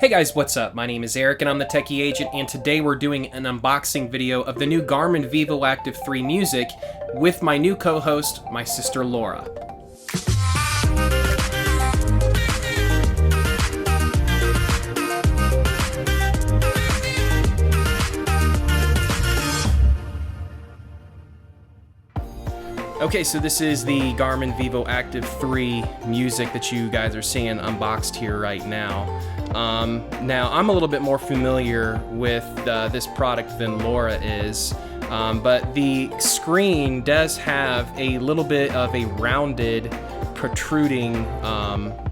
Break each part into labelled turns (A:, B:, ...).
A: Hey guys, what's up? My name is Eric and I'm the Techy Agent, and today we're doing an unboxing video of the new Garmin Vivoactive 3 Music with my new co-host, my sister Laura. Okay, so this is the Garmin Vivoactive 3 Music that you guys are seeing unboxed here right now. Now, I'm a little bit more familiar with this product than Laura is, but the screen does have a little bit of a rounded, protruding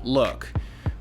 A: look,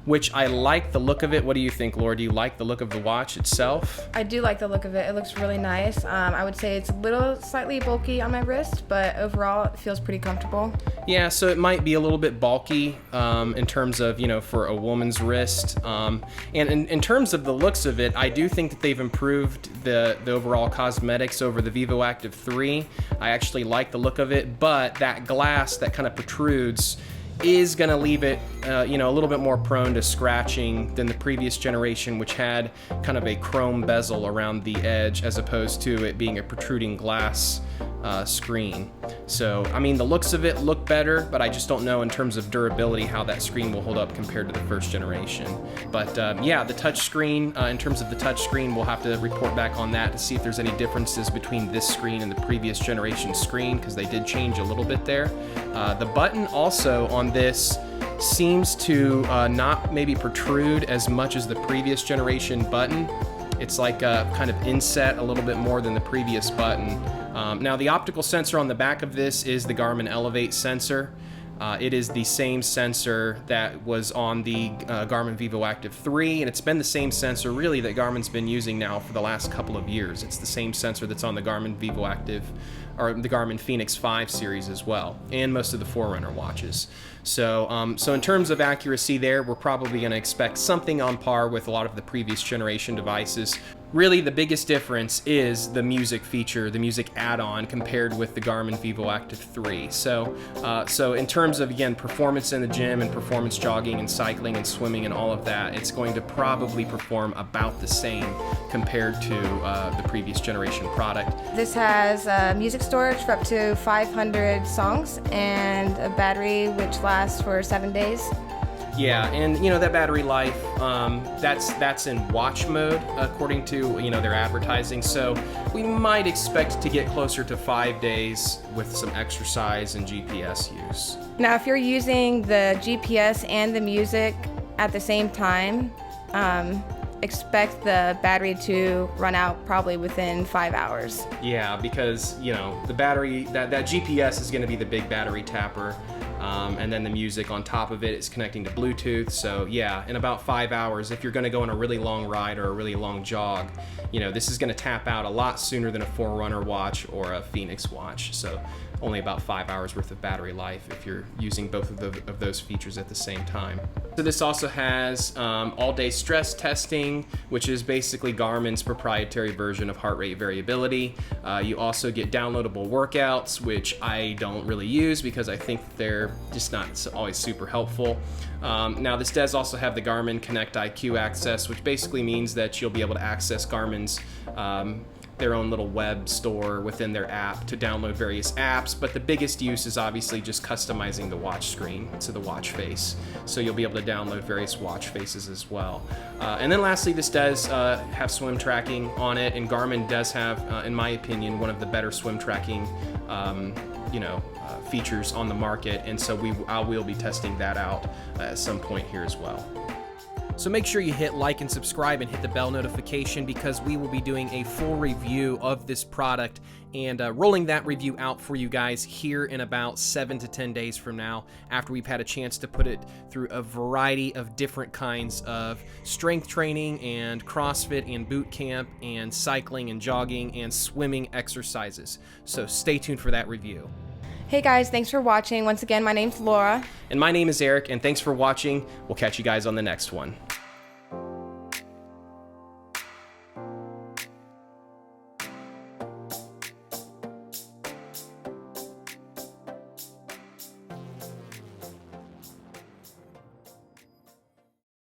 A: which I like the look of it. What do you think, Laura? Do you like the look of the watch itself?
B: I do like the look of it. It looks really nice. I would say it's a little slightly bulky on my wrist, but overall it feels pretty comfortable. Yeah,
A: so it might be a little bit bulky in terms of, for a woman's wrist. And in terms of the looks of it, I do think that they've improved the overall cosmetics over the Vivoactive 3. I actually like the look of it, but that glass that kind of protrudes is going to leave it, a little bit more prone to scratching than the previous generation, which had kind of a chrome bezel around the edge as opposed to it being a protruding glass screen. So, I mean, the looks of it look better, but I just don't know in terms of durability how that screen will hold up compared to the first generation. But yeah, the touch screen, in terms of the touch screen, we'll have to report back on that to see if there's any differences between this screen and the previous generation screen, because they did change a little bit there. The button also on this seems to not maybe protrude as much as the previous generation button. It's like kind of inset a little bit more than the previous button. Now, the optical sensor on the back of this is the Garmin Elevate sensor. It is the same sensor that was on the Garmin Vivoactive 3, and it's been the same sensor really that Garmin's been using now for the last couple of years. It's the same sensor that's on the Garmin Vivoactive, or the Garmin Fenix 5 series as well, and most of the Forerunner watches. So, so in terms of accuracy there, we're probably going to expect something on par with a lot of the previous generation devices. Really, the biggest difference is the music feature, the music add-on, compared with the Garmin Vivoactive 3. So in terms of, again, performance in the gym and performance jogging and cycling and swimming and all of that, it's going to probably perform about the same compared to the previous generation product.
B: This has music storage for up to 500 songs and a battery which lasts for 7 days.
A: Yeah, and that battery life, that's in watch mode according to their advertising. So we might expect to get closer to 5 days with some exercise and GPS use.
B: Now, if you're using the GPS and the music at the same time, expect the battery to run out probably within 5 hours.
A: Yeah, because the battery, that GPS is going to be the big battery tapper. And then the music on top of it is connecting to Bluetooth. So yeah, in about 5 hours, if you're going to go on a really long ride or a really long jog, this is going to tap out a lot sooner than a Forerunner watch or a Fenix watch. So only about 5 hours worth of battery life if you're using both of those features at the same time. So this also has all-day stress testing, which is basically Garmin's proprietary version of heart rate variability. You also get downloadable workouts, which I don't really use because I think they're just not always super helpful. Now, this does also have the Garmin Connect IQ access, which basically means that you'll be able to access Garmin's their own little web store within their app to download various apps, but the biggest use is obviously just customizing the watch screen to the watch face. So you'll be able to download various watch faces as well. And then lastly, this does have swim tracking on it, and Garmin does have, in my opinion, one of the better swim tracking features on the market, and so I will be testing that out at some point here as well. So make sure you hit like and subscribe and hit the bell notification, because we will be doing a full review of this product and rolling that review out for you guys here in about 7 to 10 days from now, after we've had a chance to put it through a variety of different kinds of strength training and CrossFit and boot camp and cycling and jogging and swimming exercises. So stay tuned for that review.
B: Hey guys, thanks for watching. Once again, my name's Laura.
A: And my name is Eric, and thanks for watching. We'll catch you guys on the next one.